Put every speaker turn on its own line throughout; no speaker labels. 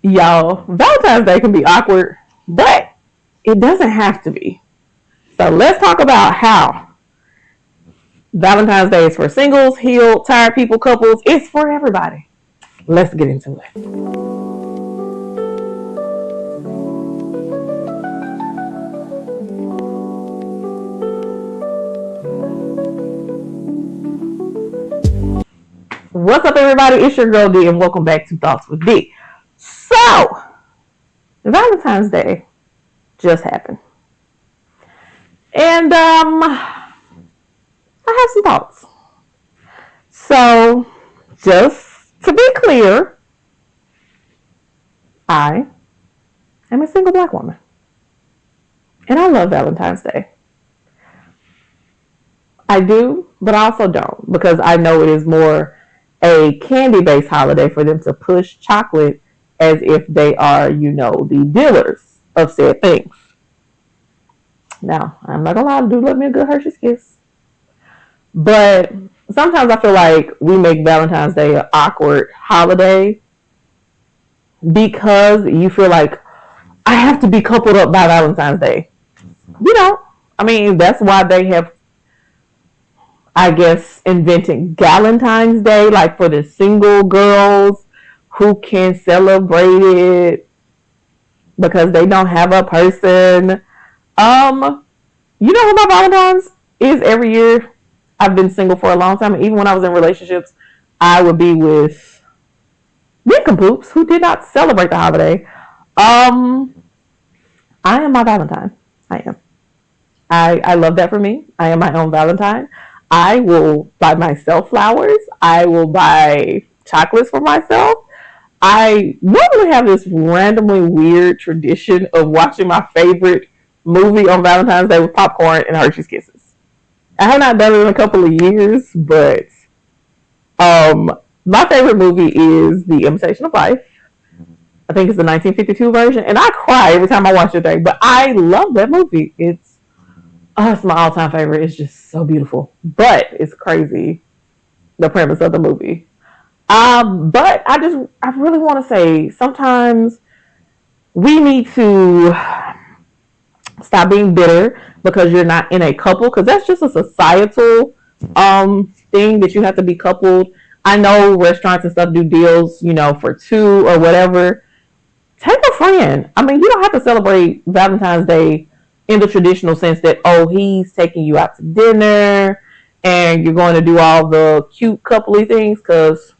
Y'all, Valentine's Day can be awkward, but it doesn't have to be. So let's talk about how Valentine's Day is for singles, healed, tired people, couples. It's for everybody. Let's get into it. What's up, everybody? It's your girl Dee, and welcome back to Thoughts with Dee. So, Valentine's Day just happened, and I have some thoughts. So, just to be clear, I am a single black woman, and I love Valentine's Day. I do, but I also don't, because I know it is more a candy-based holiday for them to push chocolate as if they are, the dealers of said things. Now, I'm not gonna lie, I do love me a good Hershey's Kiss. But sometimes I feel like we make Valentine's Day an awkward holiday because you feel like I have to be coupled up by Valentine's Day. That's why they have, I guess, inventing Galentine's Day, like for the single girls who can celebrate it because they don't have a person. Who my Valentine's is every year? I've been single for a long time, and even when I was in relationships, I would be with nincompoops who did not celebrate the holiday. I am my Valentine. I am. I love that for me. I am my own Valentine. I will buy myself flowers. I will buy chocolates for myself. I normally have this randomly weird tradition of watching my favorite movie on Valentine's Day with popcorn and Hershey's Kisses. I have not done it in a couple of years, but my favorite movie is The Imitation of Life. I think it's the 1952 version, and I cry every time I watch the thing, but I love that movie. It's my all-time favorite. It's just so beautiful. But it's crazy, the premise of the movie. But I really want to say sometimes we need to stop being bitter because you're not in a couple, because that's just a societal thing that you have to be coupled. I know restaurants and stuff do deals, for two or whatever. Take a friend. You don't have to celebrate Valentine's Day in the traditional sense that, he's taking you out to dinner and you're going to do all the cute coupley things. Because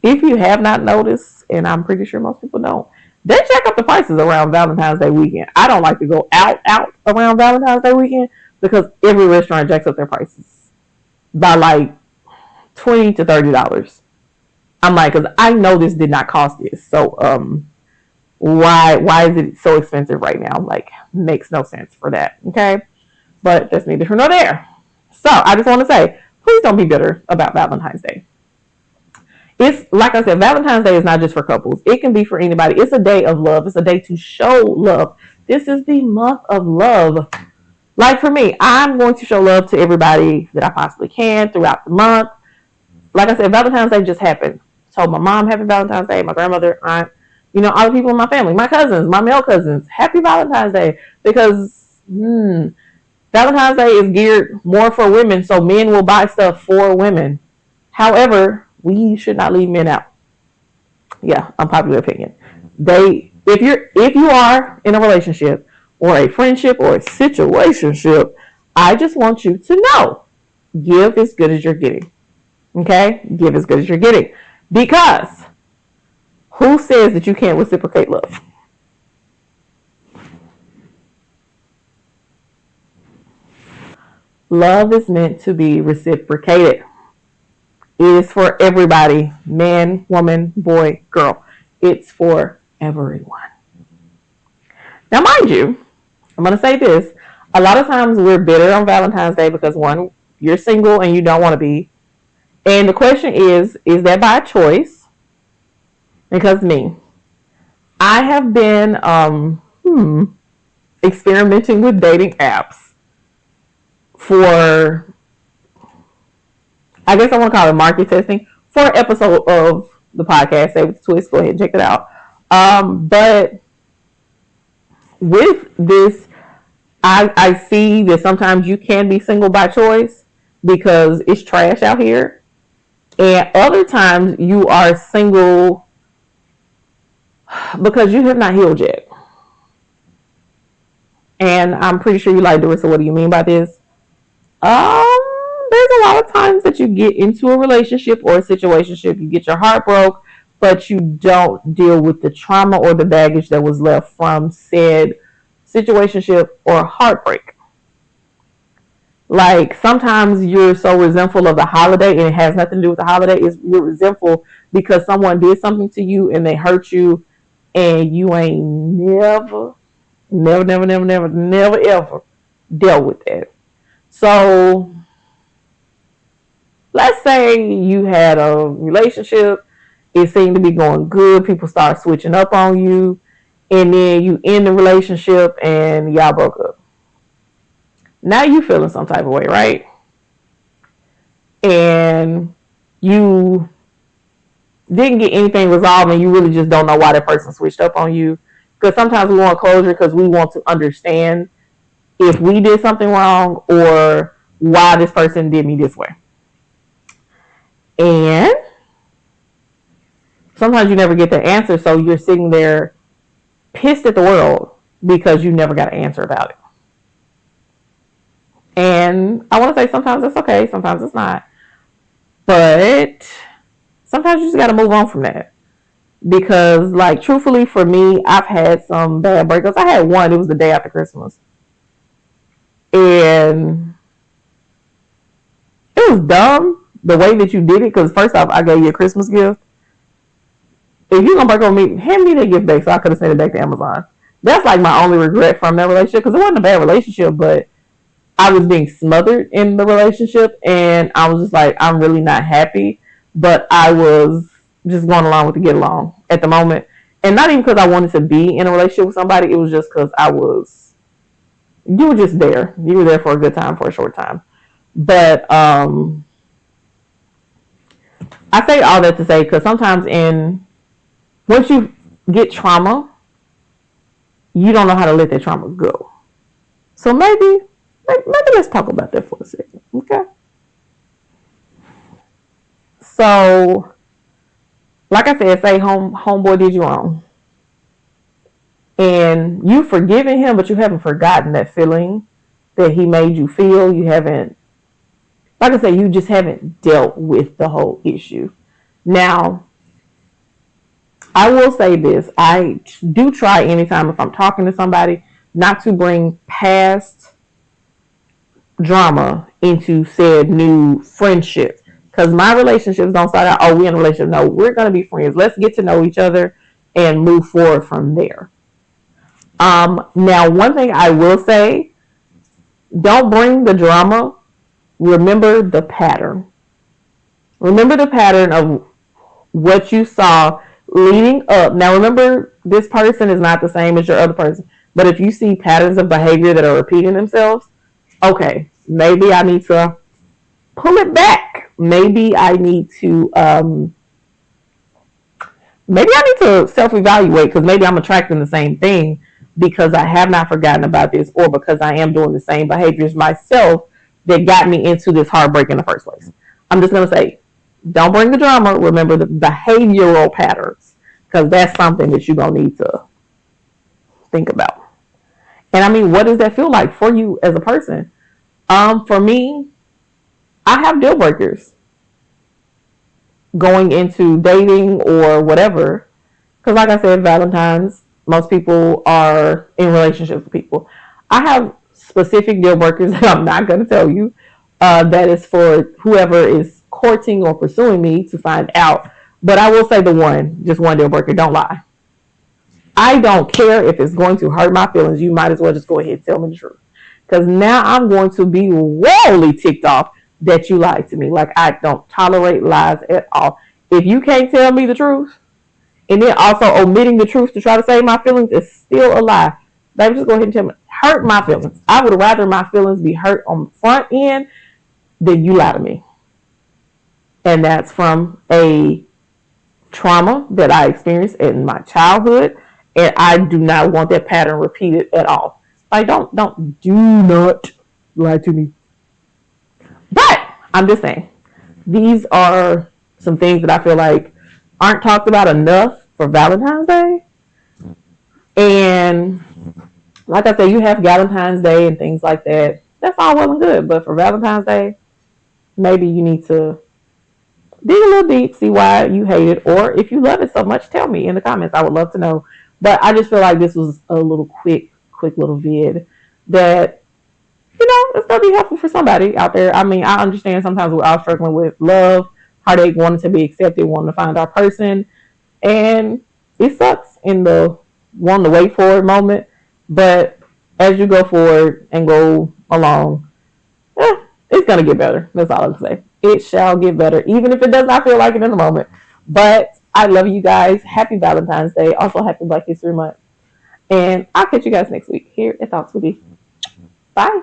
if you have not noticed, and I'm pretty sure most people don't, they jack up the prices around Valentine's Day weekend. I don't like to go out around Valentine's Day weekend because every restaurant jacks up their prices by like $20 to $30. I'm like, because I know this did not cost this. So, why is it so expensive right now? Like, makes no sense for that. Okay, but that's neither here nor there. So I just want to say, please don't be bitter about Valentine's Day. It's like I said, Valentine's Day is not just for couples. It can be for anybody. It's a day of love. It's a day to show love. This is the month of love. Like for me, I'm going to show love to everybody that I possibly can throughout the month. Like I said, Valentine's Day just happened. Told my mom happy Valentine's Day, my grandmother, aunt, all the people in my family, my cousins, my male cousins, happy Valentine's Day. Because Valentine's Day is geared more for women, so men will buy stuff for women. However, we should not leave men out. Yeah, unpopular opinion. If you are in a relationship or a friendship or a situationship, I just want you to know, give as good as you're getting. Okay? Give as good as you're getting. Because who says that you can't reciprocate love? Love is meant to be reciprocated. It is for everybody. Man, woman, boy, girl. It's for everyone. Now, mind you, I'm going to say this. A lot of times we're bitter on Valentine's Day because, one, you're single and you don't want to be. And the question is that by choice? Because me, I have been experimenting with dating apps for, I guess I want to call it market testing, for an episode of the podcast, Say With the Twist. Go ahead and check it out. But with this, I see that sometimes you can be single by choice because it's trash out here. And other times you are single because you have not healed yet. And I'm pretty sure you like Darissa. What do you mean by this? There's a lot of times that you get into a relationship or a situationship, you get your heart broke, but you don't deal with the trauma or the baggage that was left from said situationship or heartbreak. Like sometimes you're so resentful of the holiday and it has nothing to do with the holiday. You're resentful because someone did something to you and they hurt you and you ain't never ever dealt with that. So let's say you had a relationship, it seemed to be going good, people start switching up on you, and then you end the relationship and y'all broke up. Now you feeling some type of way, right? And you didn't get anything resolved and you really just don't know why that person switched up on you. Because sometimes we want closure because we want to understand if we did something wrong or why this person did me this way. And sometimes you never get the answer, so you're sitting there pissed at the world because you never got an answer about it. And I want to say sometimes it's okay, sometimes it's not. But sometimes you just got to move on from that. Because, like, truthfully, for me, I've had some bad breakups. I had one, it was the day after Christmas. And it was dumb the way that you did it. Because, first off, I gave you a Christmas gift. If you're going to break up with me, hand me that gift back so I could have sent it back to Amazon. That's, like, my only regret from that relationship. Because it wasn't a bad relationship, but I was being smothered in the relationship, and I was just like, I'm really not happy, but I was just going along with the get along at the moment. And not even because I wanted to be in a relationship with somebody, it was just because you were just there. You were there for a good time, for a short time. But I say all that to say, because sometimes once you get trauma, you don't know how to let that trauma go. So maybe let's talk about that for a second, okay? So, like I said, say homeboy did you wrong. And you've forgiven him, but you haven't forgotten that feeling that he made you feel. You haven't, like I said, you just haven't dealt with the whole issue. Now, I will say this. I do try anytime if I'm talking to somebody not to bring past drama into said new friendship, because my relationships don't start out, oh, we're in a relationship. No, we're going to be friends. Let's get to know each other and move forward from there. Now, one thing I will say, don't bring the drama. Remember the pattern. Remember the pattern of what you saw leading up. Now, remember, this person is not the same as your other person, but if you see patterns of behavior that are repeating themselves, okay, maybe I need to pull it back. Maybe I need to self-evaluate, because maybe I'm attracting the same thing because I have not forgotten about this, or because I am doing the same behaviors myself that got me into this heartbreak in the first place. I'm just going to say, don't bring the drama. Remember the behavioral patterns, because that's something that you're going to need to think about. And I mean, what does that feel like for you as a person? For me, I have deal breakers going into dating or whatever. Because like I said, Valentine's, most people are in relationships with people. I have specific deal breakers that I'm not going to tell you. That is for whoever is courting or pursuing me to find out. But I will say just one deal breaker. Don't lie. I don't care if it's going to hurt my feelings. You might as well just go ahead and tell me the truth. Because now I'm going to be royally ticked off that you lied to me. Like, I don't tolerate lies at all. If you can't tell me the truth, and then also omitting the truth to try to save my feelings is still a lie. Baby, just go ahead and tell me. Hurt my feelings. I would rather my feelings be hurt on the front end than you lie to me. And that's from a trauma that I experienced in my childhood, and I do not want that pattern repeated at all. Like, do not lie to me. But I'm just saying, these are some things that I feel like aren't talked about enough for Valentine's Day. And like I said, you have Valentine's Day and things like that. That's all well and good. But for Valentine's Day, maybe you need to dig a little deep, see why you hate it, or if you love it so much, tell me in the comments. I would love to know. But I just feel like this was a little quick little vid that, it's gonna be helpful for somebody out there. I mean, I understand sometimes we're all struggling with love, heartache, wanting to be accepted, wanting to find our person, and it sucks in the wanting to wait for it moment. But as you go forward and go along, it's gonna get better. That's all I'm saying. It shall get better, even if it does not feel like it in the moment. But I love you guys. Happy Valentine's Day. Also, happy Black History Month. And I'll catch you guys next week here at Thoughts With Dee. Bye.